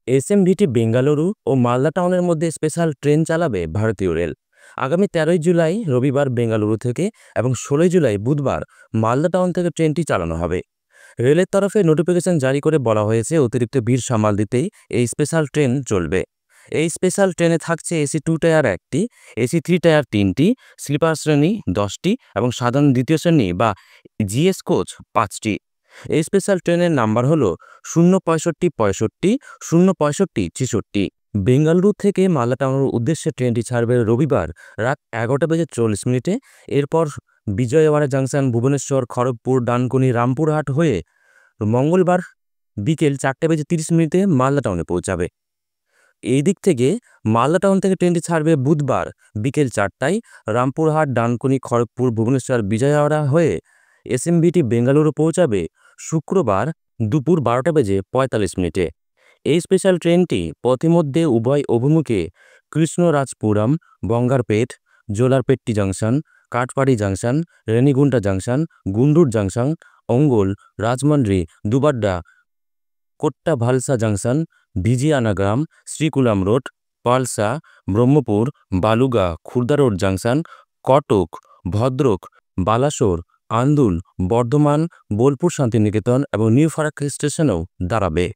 SMVT Bengaluru ও মালদা টাউনের মধ্যে special train চালাবে ভারতীয় রেল। আগামী 13ই জুলাই রবিবার বেঙ্গালুরু থেকে এবং 16ই জুলাই বুধবার মালদা টাউন থেকে ট্রেনটি চালানো হবে। রেলের তরফে নোটিফিকেশন জারি করে বলা হয়েছে অতিরিক্ত ভিড় সামাল দিতেই এই স্পেশাল ট্রেন চলবে। এই স্পেশাল ট্রেনে থাকছে এসি 2 টায়ার 1টি, এসি 3 টায়ার 3টি, স্লিপার শ্রেণী 10টি এবং সাধারণ দ্বিতীয় শ্রেণী বা জিএস কোচ 5টি। এই স্পেশাল ট্রেনের নাম্বার হলো 06565 06566। বেঙ্গালুরু থেকে মালদা টাউনের উদ্দেশ্যে ট্রেনটি ছাড়বে রবিবার রাত 11:40 এরপর বিজয়ওয়াড়া জাংশন, ভুবনেশ্বর, খড়গপুর, ডানকুনি, রামপুরহাট হয়ে মঙ্গলবার বিকেল 4:30 মালদা টাউনে পৌঁছাবে। এই দিক থেকে মালদা টাউন থেকে ট্রেনটি ছাড়বে বুধবার বিকেল 4টায় রামপুরহাট, ডানকুনি, খড়গপুর, ভুবনেশ্বর, বিজয়ওয়াড়া হয়ে এসএমভিটি বেঙ্গালুরু পৌঁছাবে শুক্রবার দুপুর 12:45। এই স্পেশাল ট্রেনটি পথিমধ্যে উভয় অভিমুখে Krishnarajapuram, Bangarapet, Jolarpettai junction, Katpadi junction, Renigunta junction, Guntur junction, Ongole, Rajahmundry, দুবাড্ডা, Kottavalasa junction, Vizianagaram, Srikakulam road, Palasa, Brahmapur, Balugaon, Khurda road junction, Cuttack, Bhadrak, Balasore, Andul, Bardhaman, Bolpur Shantiniketan এবং নিউ ফারাক্কা স্টেশনেও দাঁড়াবে।